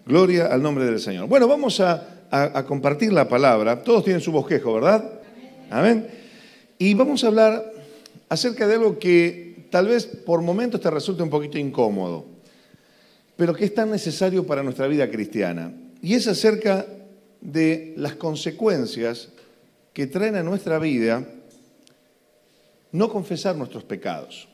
Gloria al nombre del Señor. Bueno, vamos a compartir la palabra. Todos tienen su bosquejo, ¿verdad? Amén. Y vamos a hablar acerca de algo que tal vez por momentos te resulte un poquito incómodo, pero que es tan necesario para nuestra vida cristiana. Y es acerca de las consecuencias que traen a nuestra vida no confesar nuestros pecados.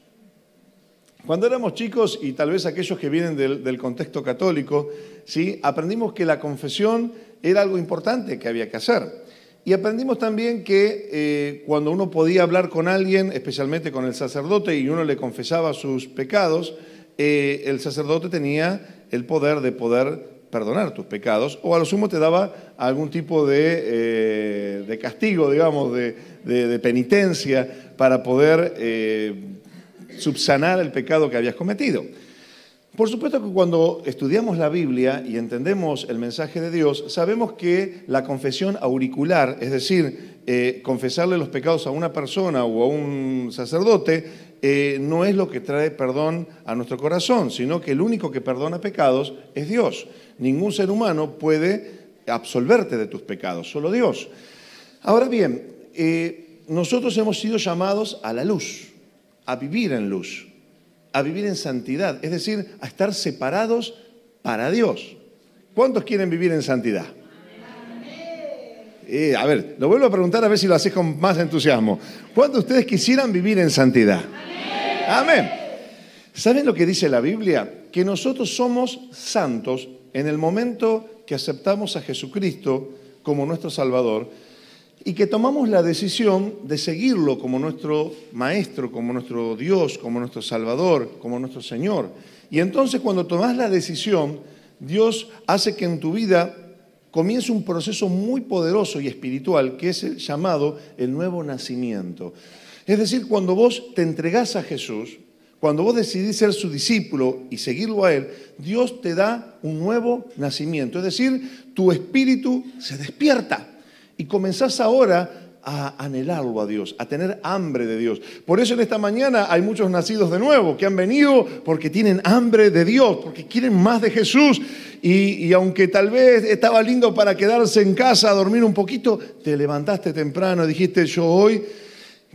Cuando éramos chicos, y tal vez aquellos que vienen del contexto católico, ¿sí?, aprendimos que la confesión era algo importante que había que hacer. Y aprendimos también que cuando uno podía hablar con alguien, especialmente con el sacerdote, y uno le confesaba sus pecados, el sacerdote tenía el poder de poder perdonar tus pecados, o a lo sumo te daba algún tipo de castigo, digamos, de penitencia para poder subsanar el pecado que habías cometido. Por supuesto que cuando estudiamos la Biblia y entendemos el mensaje de Dios, sabemos que la confesión auricular, es decir, confesarle los pecados a una persona o a un sacerdote, no es lo que trae perdón a nuestro corazón, sino que el único que perdona pecados es Dios. Ningún ser humano puede absolverte de tus pecados, solo Dios. Ahora bien, nosotros hemos sido llamados a la luz, a vivir en luz, a vivir en santidad, es decir, a estar separados para Dios. ¿Cuántos quieren vivir en santidad? A ver, lo vuelvo a preguntar a ver si lo haces con más entusiasmo. ¿Cuántos de ustedes quisieran vivir en santidad? Amén. ¿Saben lo que dice la Biblia? Que nosotros somos santos en el momento que aceptamos a Jesucristo como nuestro Salvador y que tomamos la decisión de seguirlo como nuestro Maestro, como nuestro Dios, como nuestro Salvador, como nuestro Señor. Y entonces cuando tomás la decisión, Dios hace que en tu vida comience un proceso muy poderoso y espiritual que es el llamado el nuevo nacimiento. Es decir, cuando vos te entregás a Jesús, cuando vos decidís ser su discípulo y seguirlo a Él, Dios te da un nuevo nacimiento. Es decir, tu espíritu se despierta y comenzás ahora a anhelarlo a Dios, a tener hambre de Dios. Por eso en esta mañana hay muchos nacidos de nuevo que han venido porque tienen hambre de Dios, porque quieren más de Jesús. Y aunque tal vez estaba lindo para quedarse en casa a dormir un poquito, te levantaste temprano y dijiste, yo hoy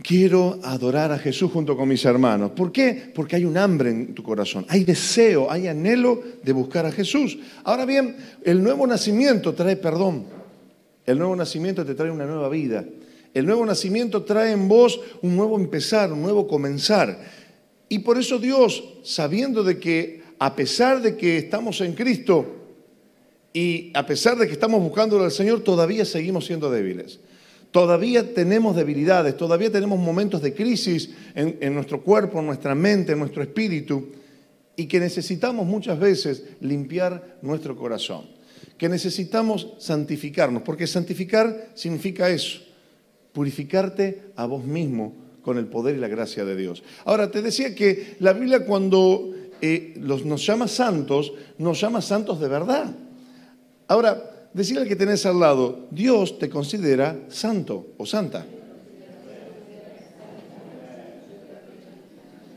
quiero adorar a Jesús junto con mis hermanos. ¿Por qué? Porque hay un hambre en tu corazón, hay deseo, hay anhelo de buscar a Jesús. Ahora bien, el nuevo nacimiento trae perdón. El nuevo nacimiento te trae una nueva vida. El nuevo nacimiento trae en vos un nuevo empezar, un nuevo comenzar. Y por eso Dios, sabiendo de que a pesar de que estamos en Cristo y a pesar de que estamos buscándolo al Señor, todavía seguimos siendo débiles. Todavía tenemos debilidades, todavía tenemos momentos de crisis en nuestro cuerpo, en nuestra mente, en nuestro espíritu, y que necesitamos muchas veces limpiar nuestro corazón, que necesitamos santificarnos, porque santificar significa eso, purificarte a vos mismo con el poder y la gracia de Dios. Ahora, te decía que la Biblia cuando nos llama santos de verdad. Ahora, decirle al que tenés al lado, Dios te considera santo o santa.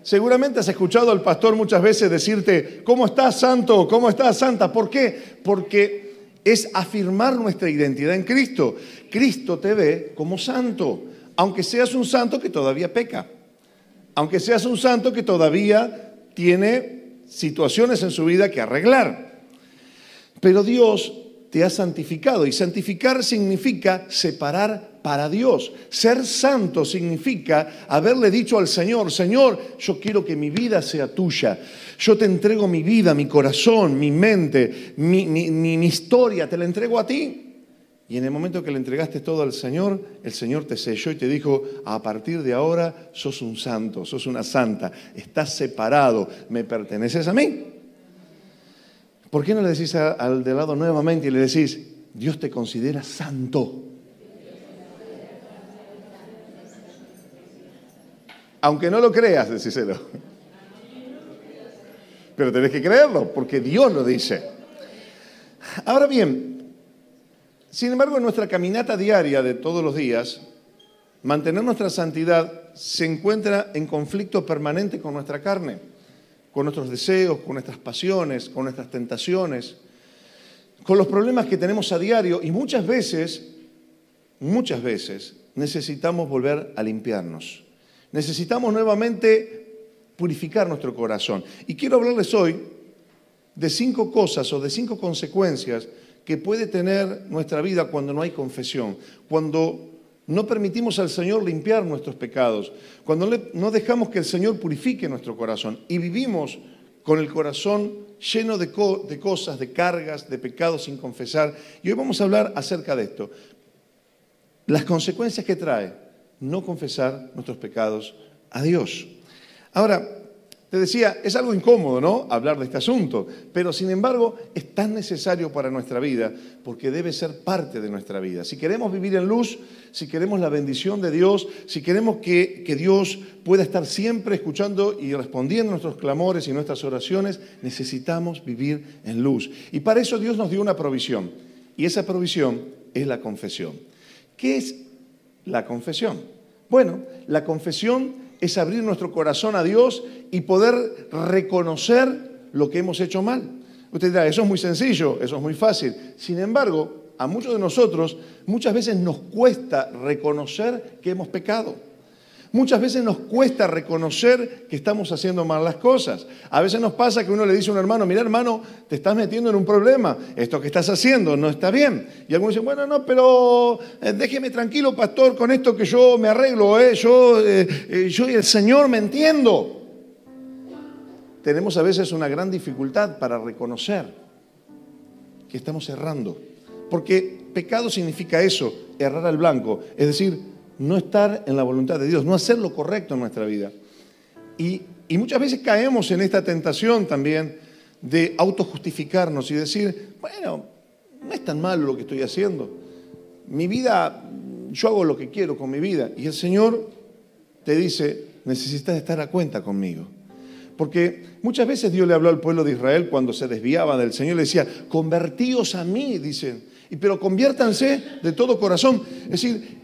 Seguramente has escuchado al pastor muchas veces decirte, ¿cómo estás, santo? ¿Cómo estás, santa? ¿Por qué? Porque es afirmar nuestra identidad en Cristo. Cristo te ve como santo, aunque seas un santo que todavía peca, aunque seas un santo que todavía tiene situaciones en su vida que arreglar. Pero Dios te ha santificado, y santificar significa separar para Dios. Ser santo significa haberle dicho al Señor, Señor, yo quiero que mi vida sea tuya. Yo te entrego mi vida, mi corazón, mi mente, mi historia, te la entrego a ti. Y en el momento que le entregaste todo al Señor, el Señor te selló y te dijo, a partir de ahora sos un santo, sos una santa, estás separado, me perteneces a mí. ¿Por qué no le decís al de lado nuevamente y le decís, Dios te considera santo? Aunque no lo creas, decíselo. Pero tenés que creerlo, porque Dios lo dice. Ahora bien, sin embargo, en nuestra caminata diaria de todos los días, mantener nuestra santidad se encuentra en conflicto permanente con nuestra carne, con nuestros deseos, con nuestras pasiones, con nuestras tentaciones. con los problemas que tenemos a diario y muchas veces necesitamos volver a limpiarnos. Necesitamos nuevamente purificar nuestro corazón. Y quiero hablarles hoy de 5 cosas o de 5 consecuencias que puede tener nuestra vida cuando no hay confesión, cuando no permitimos al Señor limpiar nuestros pecados, cuando no dejamos que el Señor purifique nuestro corazón y vivimos con el corazón lleno de cosas, de cargas, de pecados sin confesar. Y hoy vamos a hablar acerca de esto. Las consecuencias que trae no confesar nuestros pecados a Dios. Ahora, te decía, es algo incómodo, ¿no?, hablar de este asunto, pero sin embargo es tan necesario para nuestra vida porque debe ser parte de nuestra vida. Si queremos vivir en luz, si queremos la bendición de Dios, si queremos que Dios pueda estar siempre escuchando y respondiendo a nuestros clamores y nuestras oraciones, necesitamos vivir en luz. Y para eso Dios nos dio una provisión, y esa provisión es la confesión. ¿Qué es la confesión? Bueno, la confesión es abrir nuestro corazón a Dios y poder reconocer lo que hemos hecho mal. Usted dirá, eso es muy sencillo, eso es muy fácil. Sin embargo, a muchos de nosotros muchas veces nos cuesta reconocer que hemos pecado. Muchas veces nos cuesta reconocer que estamos haciendo mal las cosas. A veces nos pasa que uno le dice a un hermano, mira hermano, te estás metiendo en un problema, esto que estás haciendo no está bien. Y algunos dicen, bueno, no, pero déjeme tranquilo, pastor, con esto que yo me arreglo, yo y el Señor me entiendo. Tenemos a veces una gran dificultad para reconocer que estamos errando. Porque pecado significa eso, errar al blanco, es decir, no estar en la voluntad de Dios, no hacer lo correcto en nuestra vida. Y muchas veces caemos en esta tentación también de autojustificarnos y decir, bueno, no es tan malo lo que estoy haciendo. Mi vida, yo hago lo que quiero con mi vida. Y el Señor te dice, necesitas estar a cuenta conmigo. Porque muchas veces Dios le habló al pueblo de Israel cuando se desviaba del Señor, le decía, convertíos a mí, dicen, pero conviértanse de todo corazón. Es decir,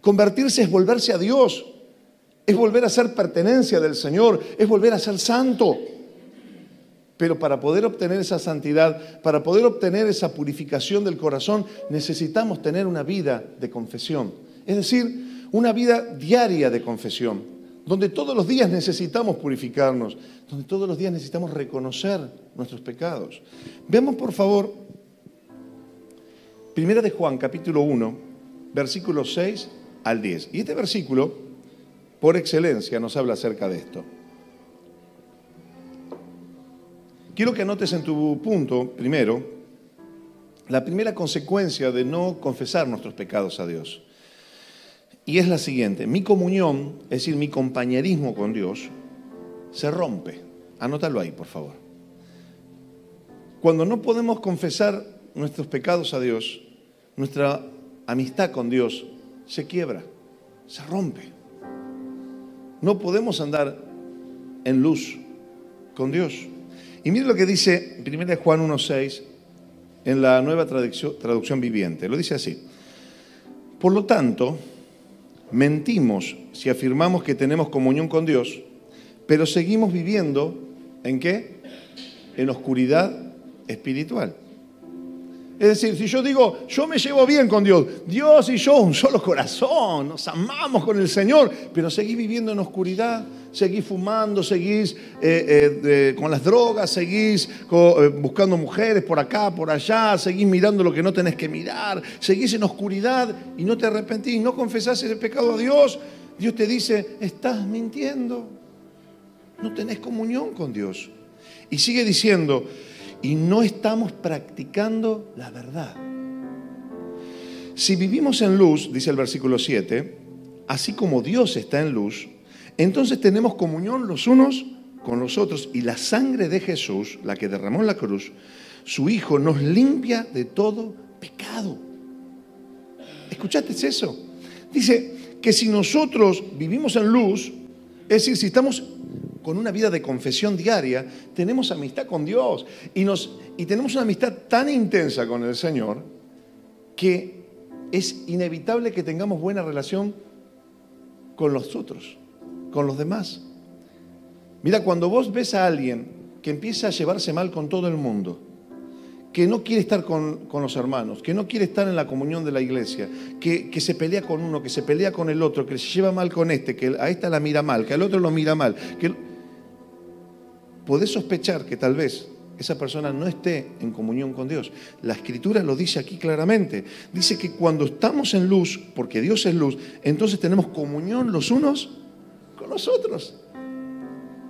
convertirse es volverse a Dios, es volver a ser pertenencia del Señor, es volver a ser santo. Pero para poder obtener esa santidad, para poder obtener esa purificación del corazón, necesitamos tener una vida de confesión. Es decir, una vida diaria de confesión, donde todos los días necesitamos purificarnos, donde todos los días necesitamos reconocer nuestros pecados. Veamos por favor, 1 de Juan, capítulo 1, versículos 6 al 10. Y este versículo, por excelencia, nos habla acerca de esto. Quiero que anotes en tu punto, primero, la primera consecuencia de no confesar nuestros pecados a Dios. Y es la siguiente: mi comunión, es decir, mi compañerismo con Dios, se rompe. Anótalo ahí, por favor. Cuando no podemos confesar nuestros pecados a Dios, nuestra amistad con Dios se quiebra, se rompe. No podemos andar en luz con Dios. Y mire lo que dice 1 Juan 1:6 en la Nueva Traducción Viviente. Lo dice así: por lo tanto, mentimos si afirmamos que tenemos comunión con Dios, pero seguimos viviendo, ¿en qué? En oscuridad espiritual. Es decir, si yo digo, yo me llevo bien con Dios, Dios y yo un solo corazón, nos amamos con el Señor, pero seguís viviendo en oscuridad, seguís fumando, seguís con las drogas, seguís buscando mujeres por acá, por allá, seguís mirando lo que no tenés que mirar, seguís en oscuridad y no te arrepentís, no confesás ese pecado a Dios, Dios te dice, estás mintiendo, no tenés comunión con Dios. Y sigue diciendo, y no estamos practicando la verdad. Si vivimos en luz, dice el versículo 7, así como Dios está en luz, entonces tenemos comunión los unos con los otros y la sangre de Jesús, la que derramó en la cruz, su Hijo, nos limpia de todo pecado. ¿Escuchaste eso? Dice que si nosotros vivimos en luz, es decir, si estamos con una vida de confesión diaria, tenemos amistad con Dios y tenemos una amistad tan intensa con el Señor que es inevitable que tengamos buena relación con los otros, con los demás. Mira, cuando vos ves a alguien que empieza a llevarse mal con todo el mundo, que no quiere estar con los hermanos, que no quiere estar en la comunión de la iglesia, que se pelea con uno, que se pelea con el otro, que se lleva mal con este, que a esta la mira mal, que al otro lo mira mal, podés sospechar que tal vez esa persona no esté en comunión con Dios. La Escritura lo dice aquí claramente. Dice que cuando estamos en luz, porque Dios es luz, entonces tenemos comunión los unos con los otros.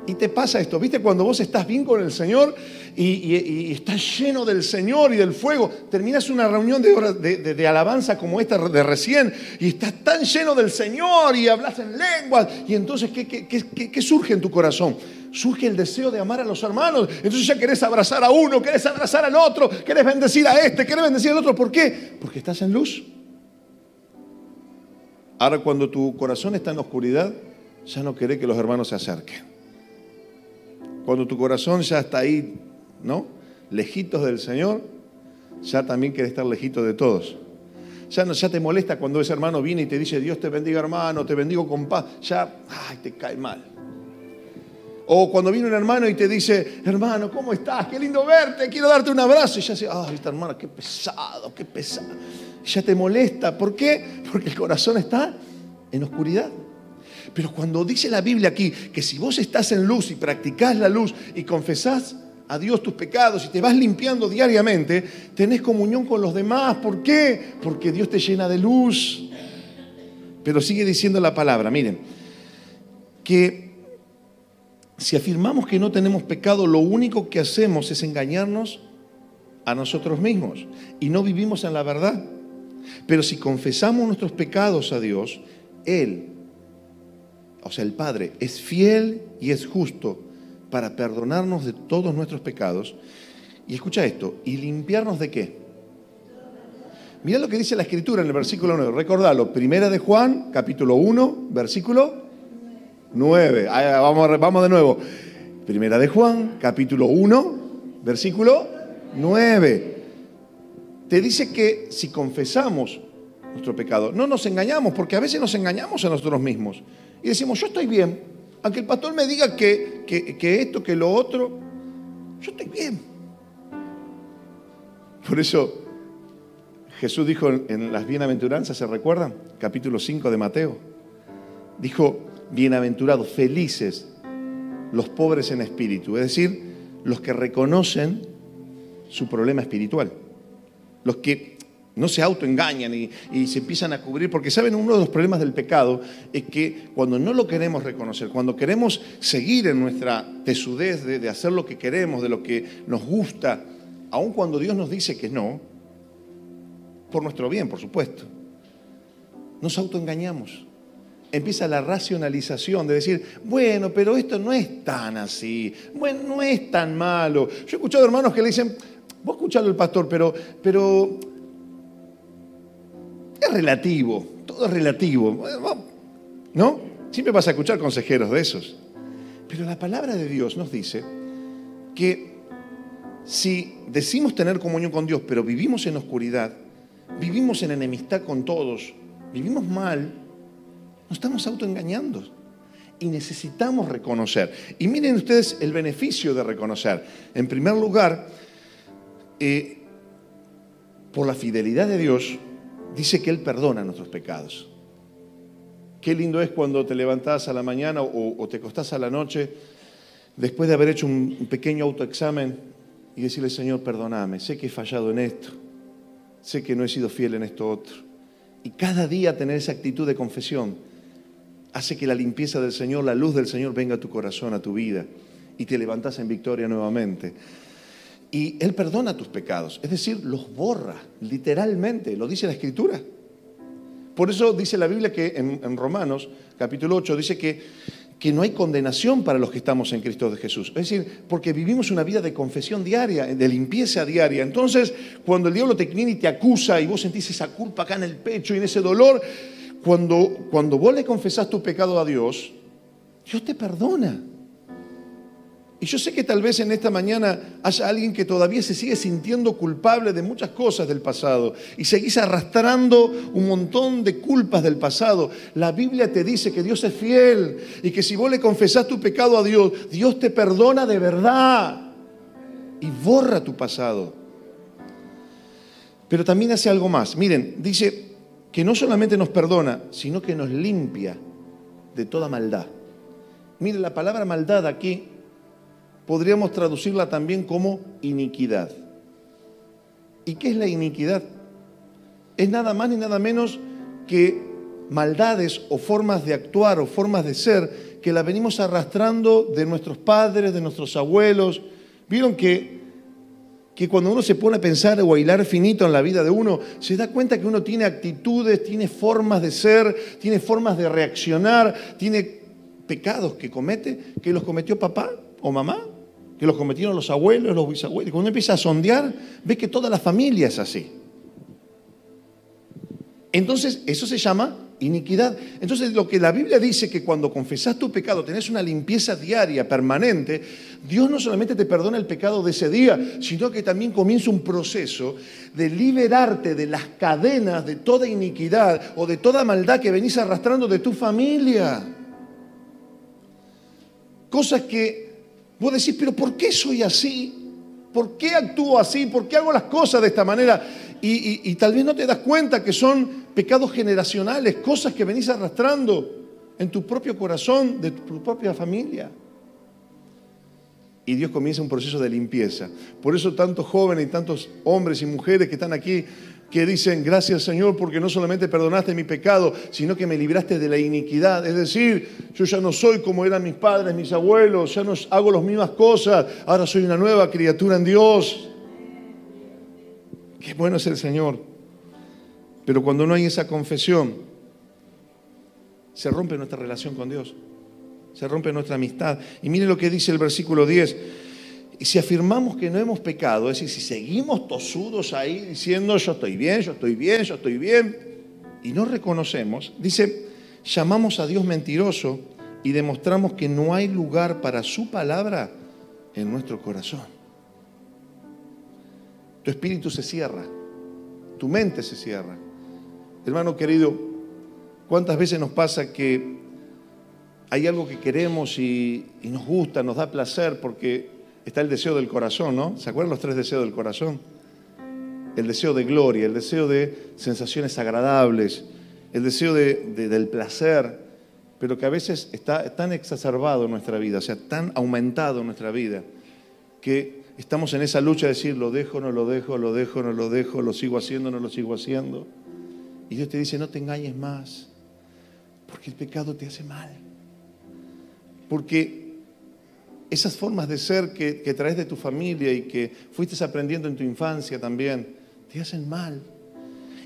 Y te pasa esto, ¿viste? Cuando vos estás bien con el Señor y estás lleno del Señor y del fuego, terminas una reunión de alabanza como esta de recién y estás tan lleno del Señor y hablas en lenguas y entonces ¿qué surge en tu corazón? Surge el deseo de amar a los hermanos. Entonces ya querés abrazar a uno, querés abrazar al otro, querés bendecir a este, querés bendecir al otro. ¿Por qué? Porque estás en luz. Ahora cuando tu corazón está en oscuridad, ya no querés que los hermanos se acerquen. Cuando tu corazón ya está ahí, ¿no? Lejitos del Señor, ya también querés estar lejitos de todos. Ya te molesta cuando ese hermano viene y te dice, Dios te bendiga hermano, te bendigo con paz. Ya, te cae mal. O cuando viene un hermano y te dice, hermano, ¿cómo estás? Qué lindo verte, quiero darte un abrazo. Y ya dice, esta hermana, qué pesado, qué pesado. Y ya te molesta. ¿Por qué? Porque el corazón está en oscuridad. Pero cuando dice la Biblia aquí que si vos estás en luz y practicás la luz y confesás a Dios tus pecados y te vas limpiando diariamente, tenés comunión con los demás. ¿Por qué? Porque Dios te llena de luz. Pero sigue diciendo la palabra, miren, que si afirmamos que no tenemos pecado, lo único que hacemos es engañarnos a nosotros mismos y no vivimos en la verdad. Pero si confesamos nuestros pecados a Dios, Él, o sea, el Padre, es fiel y es justo para perdonarnos de todos nuestros pecados. Y escucha esto, ¿y limpiarnos de qué? Mirá lo que dice la Escritura en el versículo 9. Recordalo, Primera de Juan, capítulo 1, versículo 9. Vamos de nuevo. Primera de Juan, capítulo 1, versículo 9. Te dice que si confesamos nuestro pecado, no nos engañamos, porque a veces nos engañamos a nosotros mismos. Y decimos, yo estoy bien. Aunque el pastor me diga que esto, que lo otro, yo estoy bien. Por eso Jesús dijo en las bienaventuranzas, ¿se recuerdan? Capítulo 5 de Mateo. Dijo, bienaventurados, felices los pobres en espíritu. Es decir, los que reconocen su problema espiritual. Los que no se autoengañan y se empiezan a cubrir, porque saben, uno de los problemas del pecado es que cuando no lo queremos reconocer, cuando queremos seguir en nuestra tesudez de hacer lo que queremos, de lo que nos gusta, aun cuando Dios nos dice que no, por nuestro bien, por supuesto, nos autoengañamos. Empieza la racionalización de decir, bueno, pero esto no es tan así, bueno, no es tan malo. Yo he escuchado hermanos que le dicen, vos escuchalo el pastor, pero es relativo, todo es relativo, ¿no? Siempre vas a escuchar consejeros de esos. Pero la palabra de Dios nos dice que si decimos tener comunión con Dios, pero vivimos en oscuridad, vivimos en enemistad con todos, vivimos mal, nos estamos autoengañando. Y necesitamos reconocer. Y miren ustedes el beneficio de reconocer. En primer lugar, por la fidelidad de Dios, dice que Él perdona nuestros pecados. Qué lindo es cuando te levantás a la mañana o te acostás a la noche, después de haber hecho un pequeño autoexamen y decirle, Señor, perdóname, sé que he fallado en esto, sé que no he sido fiel en esto otro. Y cada día tener esa actitud de confesión hace que la limpieza del Señor, la luz del Señor venga a tu corazón, a tu vida, y te levantás en victoria nuevamente. Y Él perdona tus pecados, es decir, los borra, literalmente, lo dice la Escritura. Por eso dice la Biblia que en Romanos, capítulo 8, dice que no hay condenación para los que estamos en Cristo de Jesús. Es decir, porque vivimos una vida de confesión diaria, de limpieza diaria. Entonces, cuando el diablo te viene y te acusa y vos sentís esa culpa acá en el pecho y en ese dolor, cuando vos le confesás tu pecado a Dios, Dios te perdona. Y yo sé que tal vez en esta mañana haya alguien que todavía se sigue sintiendo culpable de muchas cosas del pasado y seguís arrastrando un montón de culpas del pasado. La Biblia te dice que Dios es fiel y que si vos le confesás tu pecado a Dios, Dios te perdona de verdad y borra tu pasado. Pero también hace algo más. Miren, dice que no solamente nos perdona, sino que nos limpia de toda maldad. Miren, la palabra maldad aquí podríamos traducirla también como iniquidad. ¿Y qué es la iniquidad? Es nada más ni nada menos que maldades o formas de actuar o formas de ser que la venimos arrastrando de nuestros padres, de nuestros abuelos. Vieron que cuando uno se pone a pensar o a hilar finito en la vida de uno, se da cuenta que uno tiene actitudes, tiene formas de ser, tiene formas de reaccionar, tiene pecados que comete, que los cometió papá o mamá, que los cometieron los abuelos, los bisabuelos. Cuando uno empieza a sondear, ve que toda la familia es así. Entonces, eso se llama iniquidad. Entonces, lo que la Biblia dice que cuando confesás tu pecado, tenés una limpieza diaria, permanente, Dios no solamente te perdona el pecado de ese día, sino que también comienza un proceso de liberarte de las cadenas de toda iniquidad o de toda maldad que venís arrastrando de tu familia. Cosas que vos decís, pero ¿por qué soy así? ¿Por qué actúo así? ¿Por qué hago las cosas de esta manera? Y tal vez no te das cuenta que son pecados generacionales, cosas que venís arrastrando en tu propio corazón, de tu propia familia. Y Dios comienza un proceso de limpieza. Por eso tantos jóvenes y tantos hombres y mujeres que están aquí, que dicen, gracias Señor, porque no solamente perdonaste mi pecado, sino que me libraste de la iniquidad. Es decir, yo ya no soy como eran mis padres, mis abuelos, ya no hago las mismas cosas, ahora soy una nueva criatura en Dios. Qué bueno es el Señor. Pero cuando no hay esa confesión, se rompe nuestra relación con Dios. Se rompe nuestra amistad. Y mire lo que dice el versículo 10. Y si afirmamos que no hemos pecado, es decir, si seguimos tosudos ahí diciendo yo estoy bien, yo estoy bien, yo estoy bien, y no reconocemos, dice, llamamos a Dios mentiroso y demostramos que no hay lugar para su palabra en nuestro corazón. Tu espíritu se cierra, tu mente se cierra. Hermano querido, ¿cuántas veces nos pasa que hay algo que queremos y nos gusta, nos da placer porque está el deseo del corazón, ¿no? ¿Se acuerdan los 3 deseos del corazón? El deseo de gloria, el deseo de sensaciones agradables, el deseo del placer, pero que a veces está tan exacerbado en nuestra vida, o sea, tan aumentado en nuestra vida, que estamos en esa lucha de decir, lo dejo, no lo dejo, lo dejo, no lo dejo, lo sigo haciendo, no lo sigo haciendo. Y Dios te dice, no te engañes más, porque el pecado te hace mal. Porque esas formas de ser que traes de tu familia y que fuiste aprendiendo en tu infancia también, te hacen mal.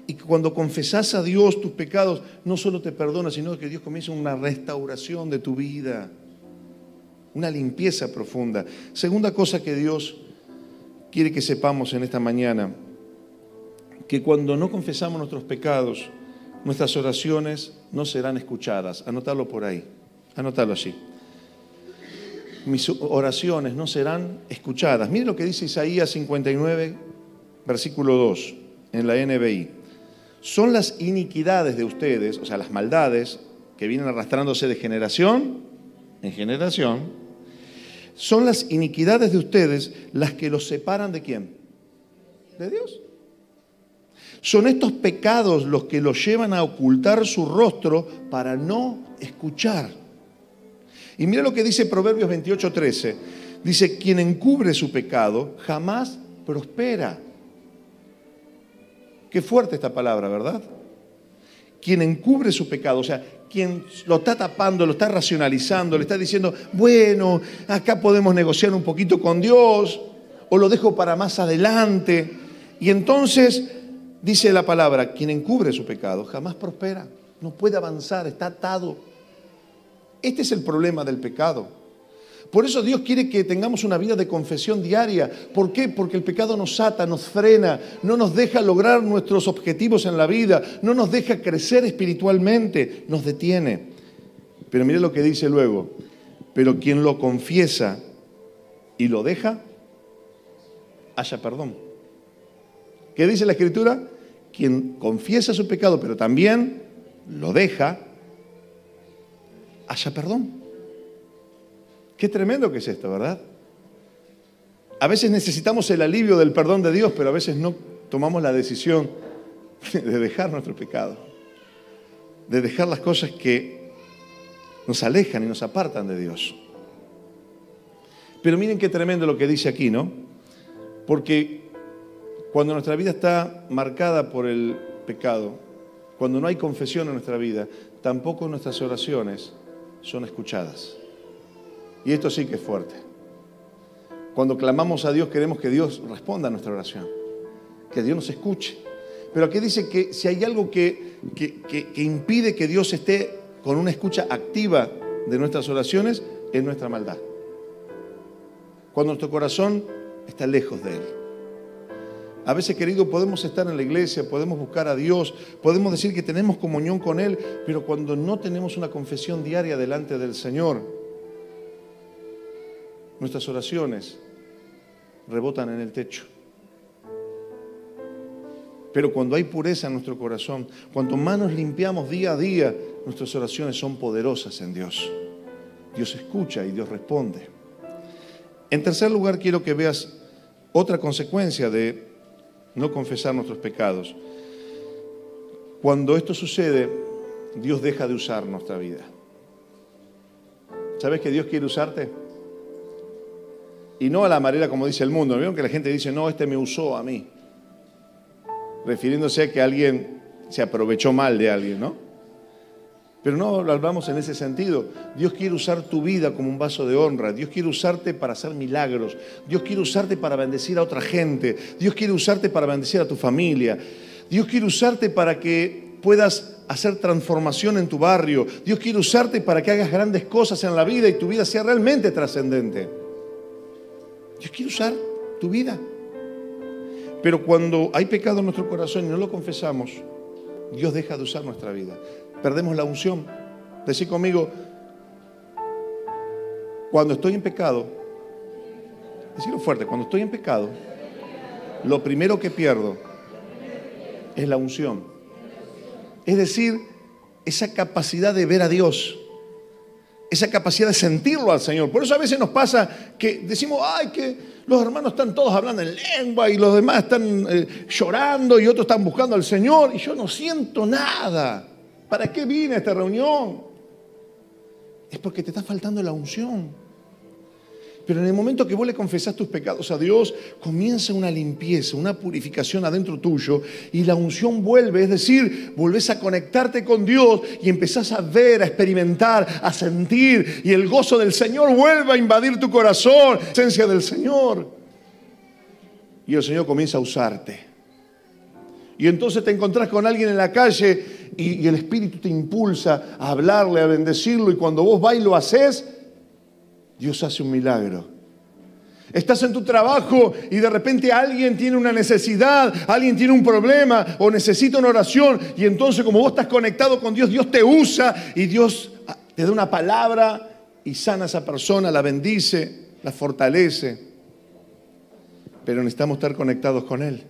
Y cuando confesás a Dios tus pecados, no solo te perdona, sino que Dios comienza una restauración de tu vida, una limpieza profunda. Segunda cosa que Dios quiere que sepamos en esta mañana, que cuando no confesamos nuestros pecados, nuestras oraciones no serán escuchadas. Anótalo por ahí, anótalo allí. Mis oraciones no serán escuchadas. Mire lo que dice Isaías 59, versículo 2, en la NBI. Son las iniquidades de ustedes, o sea, las maldades que vienen arrastrándose de generación en generación, son las iniquidades de ustedes las que los separan ¿de quién? De Dios. Son estos pecados los que los llevan a ocultar su rostro para no escuchar. Y mira lo que dice Proverbios 28:13. Dice, quien encubre su pecado jamás prospera. Qué fuerte esta palabra, ¿verdad? Quien encubre su pecado, o sea, quien lo está tapando, lo está racionalizando, le está diciendo, bueno, acá podemos negociar un poquito con Dios, o lo dejo para más adelante. Y entonces, dice la palabra, quien encubre su pecado jamás prospera, no puede avanzar, está atado. Este es el problema del pecado. Por eso Dios quiere que tengamos una vida de confesión diaria. ¿Por qué? Porque el pecado nos ata, nos frena, no nos deja lograr nuestros objetivos en la vida, no nos deja crecer espiritualmente, nos detiene. Pero mire lo que dice luego. Pero quien lo confiesa y lo deja, haya perdón. ¿Qué dice la Escritura? Quien confiesa su pecado, pero también lo deja, haya perdón. Qué tremendo que es esto, ¿verdad? A veces necesitamos el alivio del perdón de Dios, pero a veces no tomamos la decisión de dejar nuestro pecado, de dejar las cosas que nos alejan y nos apartan de Dios. Pero miren qué tremendo lo que dice aquí, ¿no? Porque cuando nuestra vida está marcada por el pecado, cuando no hay confesión en nuestra vida, tampoco nuestras oraciones son escuchadas. Y esto sí que es fuerte. Cuando clamamos a Dios, queremos que Dios responda a nuestra oración, que Dios nos escuche. Pero aquí dice que si hay algo que impide que Dios esté con una escucha activa de nuestras oraciones, es nuestra maldad. Cuando nuestro corazón está lejos de Él. A veces, querido, podemos estar en la iglesia, podemos buscar a Dios, podemos decir que tenemos comunión con Él, pero cuando no tenemos una confesión diaria delante del Señor, nuestras oraciones rebotan en el techo. Pero cuando hay pureza en nuestro corazón, cuanto más nos limpiamos día a día, nuestras oraciones son poderosas en Dios. Dios escucha y Dios responde. En tercer lugar, quiero que veas otra consecuencia de no confesar nuestros pecados. Cuando esto sucede, Dios deja de usar nuestra vida. ¿Sabes que Dios quiere usarte? Y no a la manera como dice el mundo. ¿Vieron que la gente dice, no, este me usó a mí? Refiriéndose a que alguien se aprovechó mal de alguien, ¿no? Pero no lo hablamos en ese sentido. Dios quiere usar tu vida como un vaso de honra. Dios quiere usarte para hacer milagros. Dios quiere usarte para bendecir a otra gente. Dios quiere usarte para bendecir a tu familia. Dios quiere usarte para que puedas hacer transformación en tu barrio. Dios quiere usarte para que hagas grandes cosas en la vida y tu vida sea realmente trascendente. Dios quiere usar tu vida. Pero cuando hay pecado en nuestro corazón y no lo confesamos, Dios deja de usar nuestra vida. Perdemos la unción. Decí conmigo, cuando estoy en pecado, decirlo fuerte, cuando estoy en pecado, lo primero que pierdo es la unción. Es decir, esa capacidad de ver a Dios, esa capacidad de sentirlo al Señor. Por eso a veces nos pasa que decimos, ay, que los hermanos están todos hablando en lengua y los demás están llorando y otros están buscando al Señor y yo no siento nada. ¿Para qué vine a esta reunión? Es porque te está faltando la unción. Pero en el momento que vos le confesás tus pecados a Dios, comienza una limpieza, una purificación adentro tuyo y la unción vuelve, es decir, volvés a conectarte con Dios y empezás a ver, a experimentar, a sentir y el gozo del Señor vuelve a invadir tu corazón, la esencia del Señor. Y el Señor comienza a usarte. Y entonces te encontrás con alguien en la calle y el Espíritu te impulsa a hablarle, a bendecirlo y cuando vos vas y lo haces, Dios hace un milagro. Estás en tu trabajo y de repente alguien tiene una necesidad, alguien tiene un problema o necesita una oración y entonces como vos estás conectado con Dios, Dios te usa y Dios te da una palabra y sana a esa persona, la bendice, la fortalece. Pero necesitamos estar conectados con Él.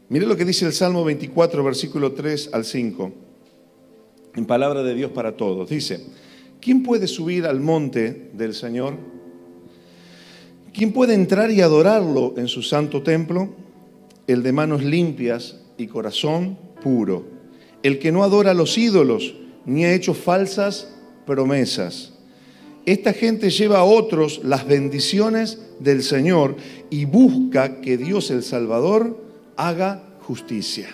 Mire lo que dice el Salmo 24, versículo 3 al 5, en palabra de Dios para todos. Dice, ¿quién puede subir al monte del Señor? ¿Quién puede entrar y adorarlo en su santo templo? El de manos limpias y corazón puro, el que no adora a los ídolos, ni ha hecho falsas promesas. Esta gente lleva a otros las bendiciones del Señor y busca que Dios el Salvador haga justicia.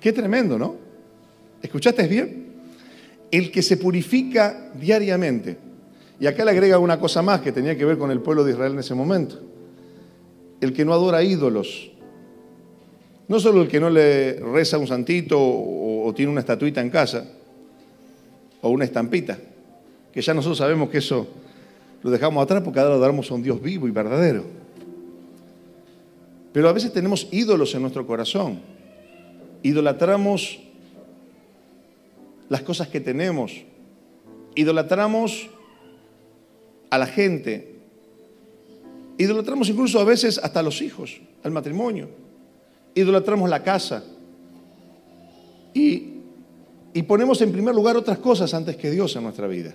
Qué tremendo, ¿no? ¿Escuchaste bien? El que se purifica diariamente. Y acá le agrega una cosa más que tenía que ver con el pueblo de Israel en ese momento. El que no adora ídolos. No solo el que no le reza a un santito o tiene una estatuita en casa o una estampita, que ya nosotros sabemos que eso lo dejamos atrás porque ahora adoramos a un Dios vivo y verdadero. Pero a veces tenemos ídolos en nuestro corazón. Idolatramos las cosas que tenemos. Idolatramos a la gente. Idolatramos incluso a veces hasta a los hijos, al matrimonio. Idolatramos la casa. Y ponemos en primer lugar otras cosas antes que Dios en nuestra vida.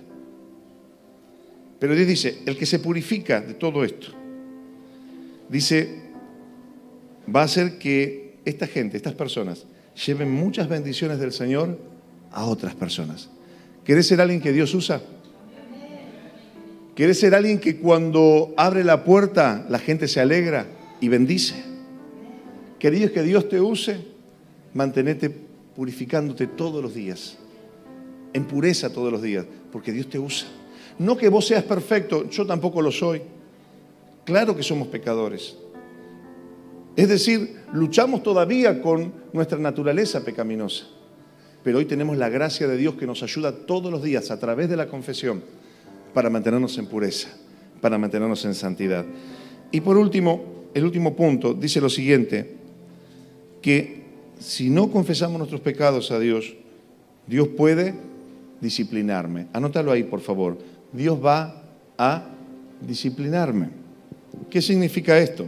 Pero Dios dice, el que se purifica de todo esto, dice, va a hacer que esta gente, estas personas, lleven muchas bendiciones del Señor a otras personas. ¿Querés ser alguien que Dios usa? ¿Querés ser alguien que cuando abre la puerta la gente se alegra y bendice? ¿Querés que Dios te use? Mantenete purificándote todos los días, en pureza todos los días, porque Dios te usa. No que vos seas perfecto, yo tampoco lo soy. Claro que somos pecadores. Es decir, luchamos todavía con nuestra naturaleza pecaminosa. Pero hoy tenemos la gracia de Dios que nos ayuda todos los días a través de la confesión para mantenernos en pureza, para mantenernos en santidad. Y por último, el último punto dice lo siguiente, que si no confesamos nuestros pecados a Dios, Dios puede disciplinarme. Anótalo ahí, por favor. Dios va a disciplinarme. ¿Qué significa esto?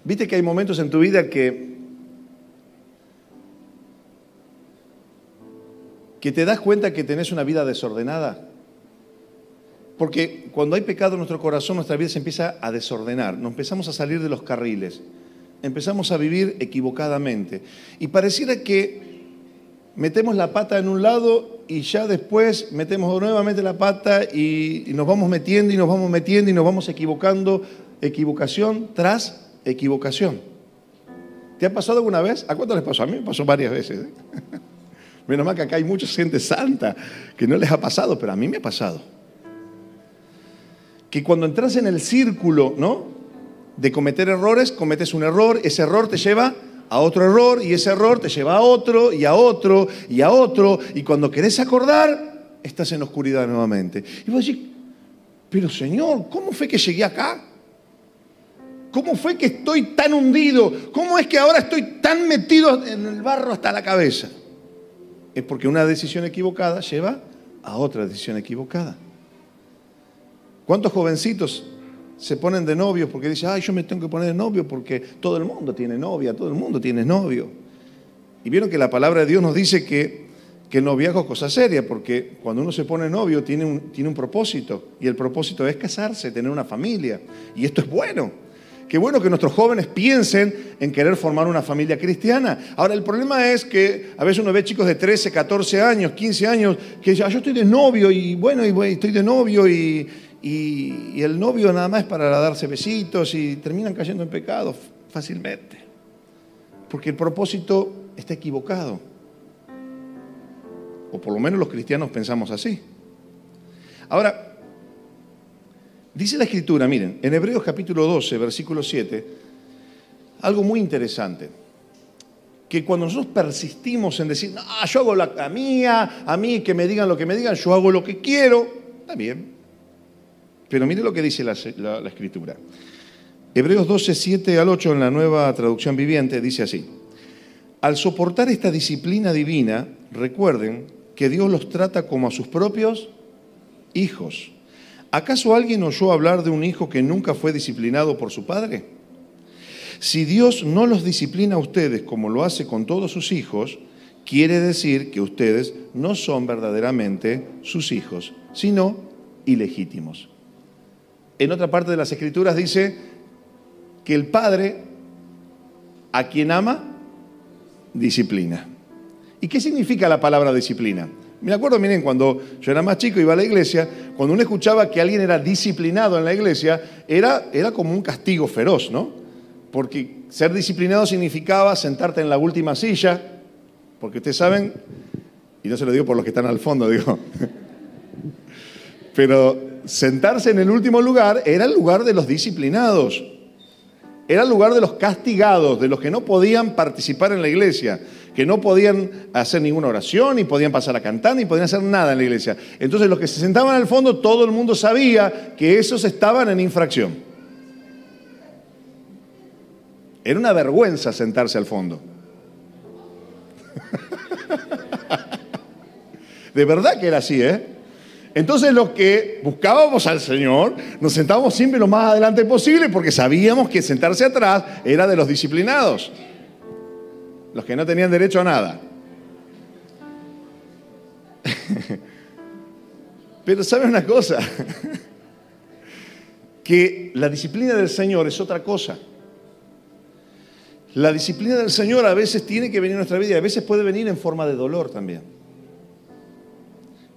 ¿Viste que hay momentos en tu vida que te das cuenta que tenés una vida desordenada? Porque cuando hay pecado en nuestro corazón, nuestra vida se empieza a desordenar. Nos empezamos a salir de los carriles. Empezamos a vivir equivocadamente. Y pareciera que metemos la pata en un lado y ya después metemos nuevamente la pata y nos vamos metiendo y nos vamos metiendo y nos vamos equivocando, equivocación tras equivocación. ¿Te ha pasado alguna vez? ¿A cuánto les pasó? A mí me pasó varias veces. Menos mal que acá hay mucha gente santa que no les ha pasado, pero a mí me ha pasado. Que cuando entras en el círculo, ¿no?, de cometer errores, cometes un error, ese error te lleva a otro error y ese error te lleva a otro y a otro y a otro, y cuando querés acordar, estás en la oscuridad nuevamente. Y vos decís, pero Señor, ¿cómo fue que llegué acá? ¿Cómo fue que estoy tan hundido? ¿Cómo es que ahora estoy tan metido en el barro hasta la cabeza? Es porque una decisión equivocada lleva a otra decisión equivocada. ¿Cuántos jovencitos se ponen de novios porque dicen, ay, yo me tengo que poner de novio porque todo el mundo tiene novia, todo el mundo tiene novio? Y vieron que la palabra de Dios nos dice que el noviazgo es cosa seria, porque cuando uno se pone novio tiene un propósito, y el propósito es casarse, tener una familia, y esto es bueno. Qué bueno que nuestros jóvenes piensen en querer formar una familia cristiana. Ahora, el problema es que a veces uno ve chicos de 13, 14 años, 15 años, que dicen, yo estoy de novio, y bueno, estoy de novio, y el novio nada más es para darse besitos, y terminan cayendo en pecado fácilmente. Porque el propósito está equivocado. O por lo menos los cristianos pensamos así. Ahora, dice la Escritura, miren, en Hebreos capítulo 12, versículo 7, algo muy interesante. Que cuando nosotros persistimos en decir, no, yo hago la mía, a mí que me digan lo que me digan, yo hago lo que quiero, está bien. Pero mire lo que dice la Escritura. Hebreos 12, 7 al 8 en la Nueva Traducción Viviente dice así. Al soportar esta disciplina divina, recuerden que Dios los trata como a sus propios hijos. ¿Acaso alguien oyó hablar de un hijo que nunca fue disciplinado por su padre? Si Dios no los disciplina a ustedes como lo hace con todos sus hijos, quiere decir que ustedes no son verdaderamente sus hijos, sino ilegítimos. En otra parte de las Escrituras dice que el Padre, a quien ama, disciplina. ¿Y qué significa la palabra disciplina? Me acuerdo, miren, cuando yo era más chico, iba a la iglesia, cuando uno escuchaba que alguien era disciplinado en la iglesia, era como un castigo feroz, ¿no? Porque ser disciplinado significaba sentarte en la última silla, porque ustedes saben, y no se lo digo por los que están al fondo, digo, pero sentarse en el último lugar era el lugar de los disciplinados, era el lugar de los castigados, de los que no podían participar en la iglesia, que no podían hacer ninguna oración, ni podían pasar a cantar, ni podían hacer nada en la iglesia. Entonces los que se sentaban al fondo, todo el mundo sabía que esos estaban en infracción. Era una vergüenza sentarse al fondo. De verdad que era así, ¿eh? Entonces los que buscábamos al Señor, nos sentábamos siempre lo más adelante posible porque sabíamos que sentarse atrás era de los disciplinados. Los que no tenían derecho a nada. Pero ¿saben una cosa? que la disciplina del Señor es otra cosa. La disciplina del Señor a veces tiene que venir en nuestra vida y a veces puede venir en forma de dolor también.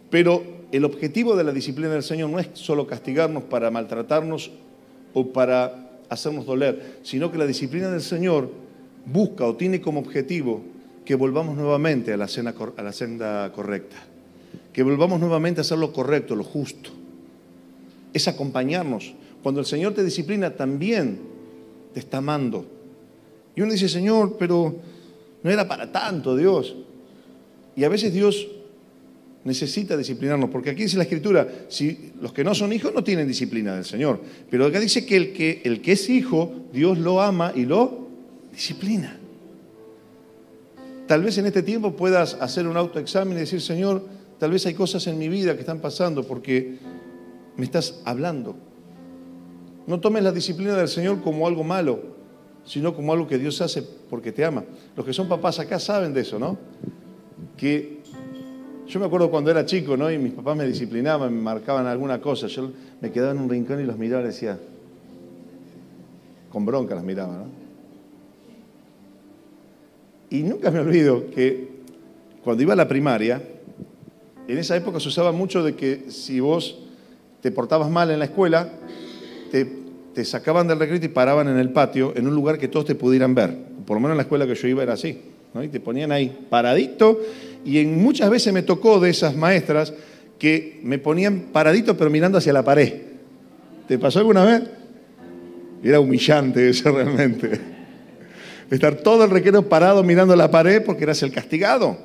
Pero el objetivo de la disciplina del Señor no es solo castigarnos para maltratarnos o para hacernos doler, sino que la disciplina del Señor busca o tiene como objetivo que volvamos nuevamente a la senda correcta, que volvamos nuevamente a hacer lo correcto, lo justo. Es acompañarnos. Cuando el Señor te disciplina, también te está amando. Y uno dice, Señor, pero no era para tanto, Dios. Y a veces Dios necesita disciplinarnos, porque aquí dice la Escritura, si los que no son hijos no tienen disciplina del Señor. Pero acá dice que el que es hijo, Dios lo ama y lo disciplina. Tal vez en este tiempo puedas hacer un autoexamen y decir, Señor, tal vez hay cosas en mi vida que están pasando porque me estás hablando. No tomes la disciplina del Señor como algo malo, sino como algo que Dios hace porque te ama. Los que son papás acá saben de eso, ¿no? Que yo me acuerdo cuando era chico, ¿no? Y mis papás me disciplinaban, me marcaban alguna cosa. Yo me quedaba en un rincón y los miraba y decía, con bronca las miraba, ¿no? Y nunca me olvido que cuando iba a la primaria, en esa época se usaba mucho de que si vos te portabas mal en la escuela, te sacaban del recreo y te paraban en el patio, en un lugar que todos te pudieran ver. Por lo menos en la escuela que yo iba era así, ¿no? Y te ponían ahí paradito, y muchas veces me tocó de esas maestras que me ponían paradito pero mirando hacia la pared. ¿Te pasó alguna vez? Era humillante eso realmente. Estar todo el recreo parado mirando la pared porque eras el castigado.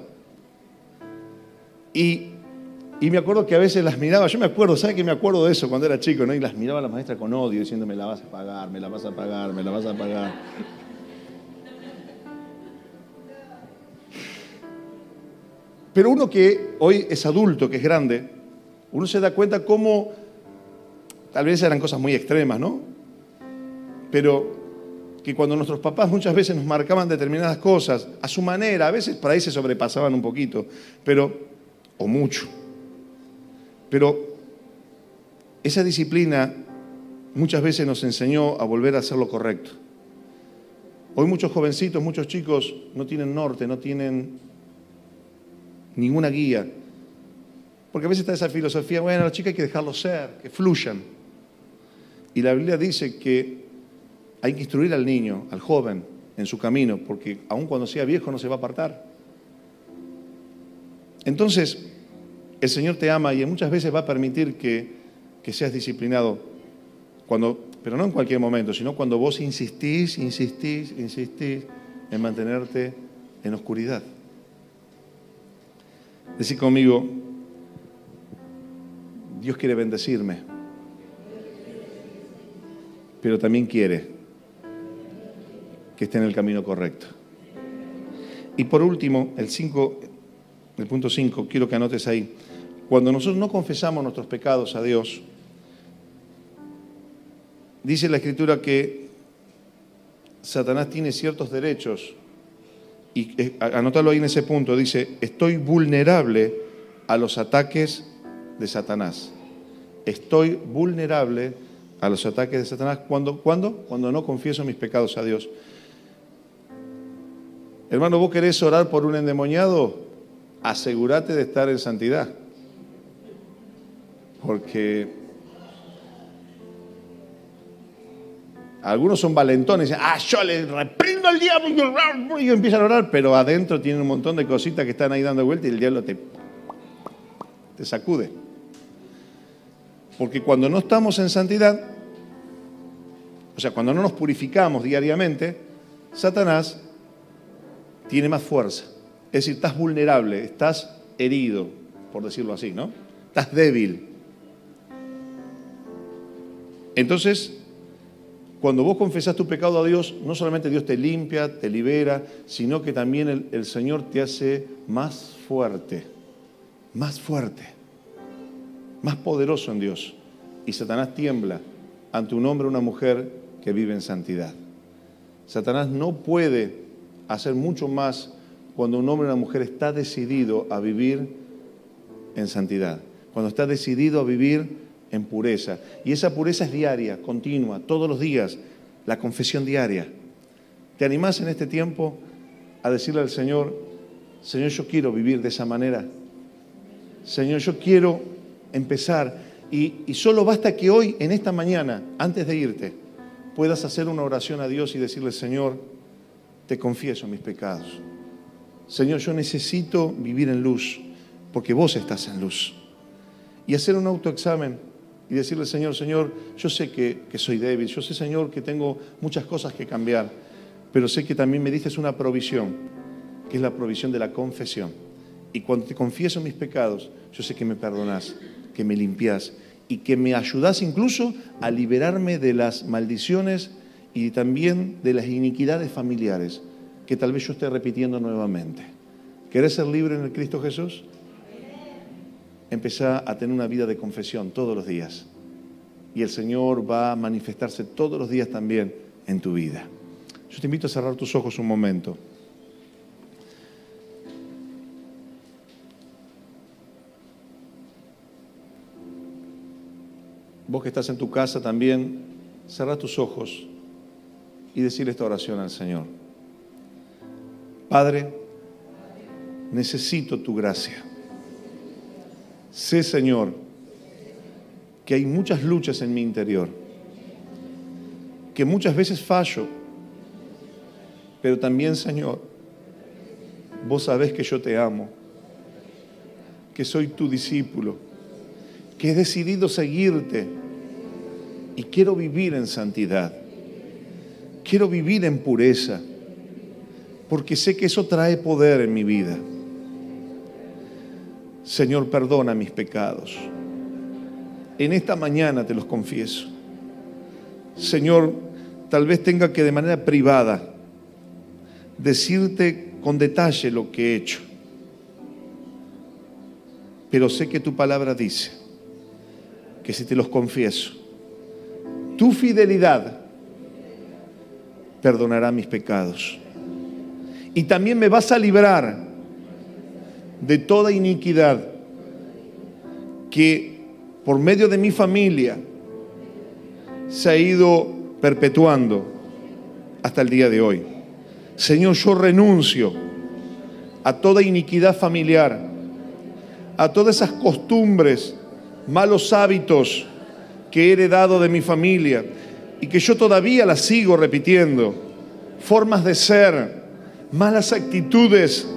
Y me acuerdo que a veces las miraba, yo me acuerdo, ¿sabe que me acuerdo de eso cuando era chico, ¿no? Y las miraba a la maestra con odio, diciendo, me la vas a pagar, me la vas a pagar, me la vas a pagar. Pero uno que hoy es adulto, que es grande, uno se da cuenta cómo, tal vez eran cosas muy extremas, ¿no? Pero que cuando nuestros papás muchas veces nos marcaban determinadas cosas, a su manera, a veces por ahí se sobrepasaban un poquito, o mucho. Pero esa disciplina muchas veces nos enseñó a volver a hacer lo correcto. Hoy muchos jovencitos, muchos chicos no tienen norte, no tienen ninguna guía. Porque a veces está esa filosofía, bueno, a los chicos hay que dejarlos ser, que fluyan. Y la Biblia dice que hay que instruir al niño, al joven, en su camino, porque aun cuando sea viejo no se va a apartar. Entonces, el Señor te ama y muchas veces va a permitir que seas disciplinado, pero no en cualquier momento, sino cuando vos insistís en mantenerte en oscuridad. Decid conmigo, Dios quiere bendecirme, pero también quiere que esté en el camino correcto. Y por último, el punto 5, quiero que anotes ahí. Cuando nosotros no confesamos nuestros pecados a Dios, dice la Escritura que Satanás tiene ciertos derechos. Y anótalo ahí en ese punto, dice, estoy vulnerable a los ataques de Satanás. Estoy vulnerable a los ataques de Satanás. ¿Cuándo? Cuando no confieso mis pecados a Dios. Hermano, ¿vos querés orar por un endemoniado? Asegúrate de estar en santidad. Porque algunos son valentones, dicen, yo le reprendo al diablo y empiezan a orar, pero adentro tienen un montón de cositas que están ahí dando vuelta y el diablo te sacude. Porque cuando no estamos en santidad, o sea, cuando no nos purificamos diariamente, Satanás tiene más fuerza. Es decir, estás vulnerable, estás herido, por decirlo así, ¿no? Estás débil. Entonces, cuando vos confesás tu pecado a Dios, no solamente Dios te limpia, te libera, sino que también el Señor te hace más fuerte, más poderoso en Dios. Y Satanás tiembla ante un hombre o una mujer que vive en santidad. Satanás no puede hacer mucho más cuando un hombre o una mujer está decidido a vivir en santidad, cuando está decidido a vivir en pureza. Y esa pureza es diaria, continua, todos los días, la confesión diaria. ¿Te animás en este tiempo a decirle al Señor, Señor, yo quiero vivir de esa manera? Señor, yo quiero empezar. Y solo basta que hoy, en esta mañana, antes de irte, puedas hacer una oración a Dios y decirle, Señor, te confieso mis pecados. Señor, yo necesito vivir en luz, porque vos estás en luz. Y hacer un autoexamen y decirle, Señor, yo sé que soy débil, yo sé, Señor, que tengo muchas cosas que cambiar, pero sé que también me diste una provisión, que es la provisión de la confesión. Y cuando te confieso mis pecados, yo sé que me perdonás, que me limpiás y que me ayudás incluso a liberarme de las maldiciones y también de las iniquidades familiares que tal vez yo esté repitiendo nuevamente. ¿Querés ser libre en el Cristo Jesús? Empezá a tener una vida de confesión todos los días. Y el Señor va a manifestarse todos los días también en tu vida. Yo te invito a cerrar tus ojos un momento. Vos que estás en tu casa también, cerrá tus ojos y decirle esta oración al Señor. Padre, necesito tu gracia. Sé, Señor, que hay muchas luchas en mi interior, que muchas veces fallo, pero también, Señor, vos sabés que yo te amo, que soy tu discípulo, que he decidido seguirte y quiero vivir en santidad, quiero vivir en pureza, porque sé que eso trae poder en mi vida. Señor, perdona mis pecados. En esta mañana te los confieso. Señor, tal vez tenga que de manera privada decirte con detalle lo que he hecho, pero sé que tu palabra dice que si te los confieso, tu fidelidad perdonará mis pecados. Y también me vas a librar de toda iniquidad que por medio de mi familia se ha ido perpetuando hasta el día de hoy. Señor, yo renuncio a toda iniquidad familiar, a todas esas costumbres, malos hábitos que he heredado de mi familia y que yo todavía las sigo repitiendo, formas de ser, malas actitudes.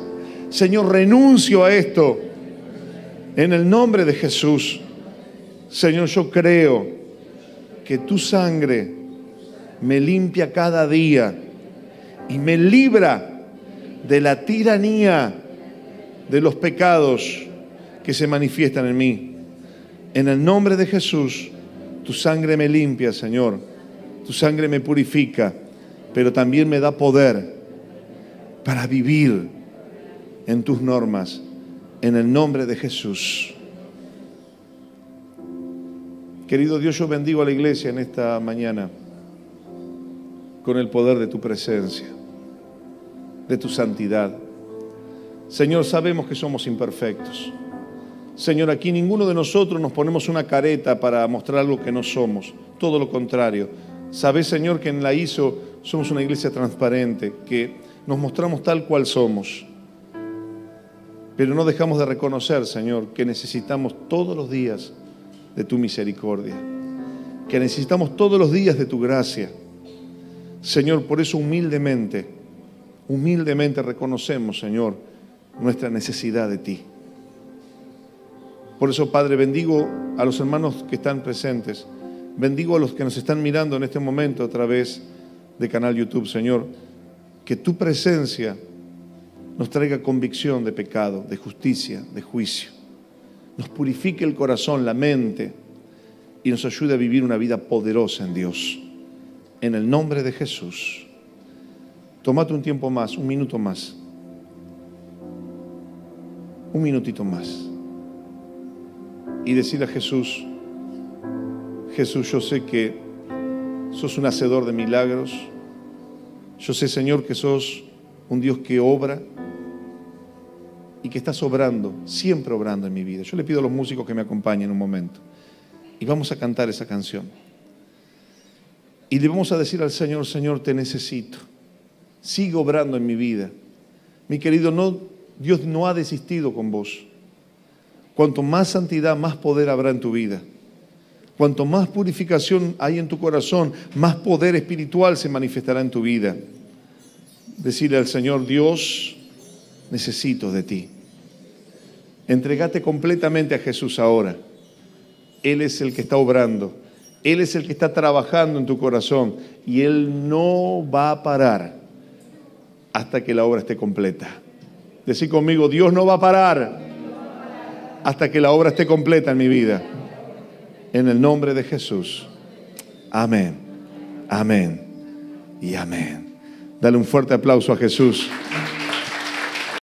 Señor, renuncio a esto en el nombre de Jesús. Señor, yo creo que tu sangre me limpia cada día y me libra de la tiranía de los pecados que se manifiestan en mí. En el nombre de Jesús, tu sangre me limpia, Señor. Tu sangre me purifica, pero también me da poder para vivir en tus normas, en el nombre de Jesús. Querido Dios, yo bendigo a la iglesia en esta mañana con el poder de tu presencia, de tu santidad. Señor, sabemos que somos imperfectos. Señor, aquí ninguno de nosotros nos ponemos una careta para mostrar algo que no somos. Todo lo contrario. Sabes, Señor, que en la ISO somos una iglesia transparente, que nos mostramos tal cual somos. Pero no dejamos de reconocer, Señor, que necesitamos todos los días de tu misericordia, que necesitamos todos los días de tu gracia. Señor, por eso humildemente reconocemos, Señor, nuestra necesidad de ti. Por eso, Padre, bendigo a los hermanos que están presentes, bendigo a los que nos están mirando en este momento a través de canal YouTube, Señor, que tu presencia nos traiga convicción de pecado, de justicia, de juicio. Nos purifique el corazón, la mente y nos ayude a vivir una vida poderosa en Dios. En el nombre de Jesús. Tómate un tiempo más, un minuto más. Un minutito más. Y decirle a Jesús, Jesús, yo sé que sos un hacedor de milagros. Yo sé, Señor, que sos un Dios que obra y que estás obrando, siempre obrando en mi vida. Yo le pido a los músicos que me acompañen un momento. Y vamos a cantar esa canción. Y le vamos a decir al Señor, Señor, te necesito. Sigue obrando en mi vida. Mi querido, Dios no ha desistido con vos. Cuanto más santidad, más poder habrá en tu vida. Cuanto más purificación hay en tu corazón, más poder espiritual se manifestará en tu vida. Decirle al Señor, Dios, necesito de ti. Entregate completamente a Jesús ahora. Él es el que está obrando. Él es el que está trabajando en tu corazón. Y Él no va a parar hasta que la obra esté completa. Decí conmigo, Dios no va a parar hasta que la obra esté completa en mi vida. En el nombre de Jesús. Amén. Amén. Y amén. Dale un fuerte aplauso a Jesús.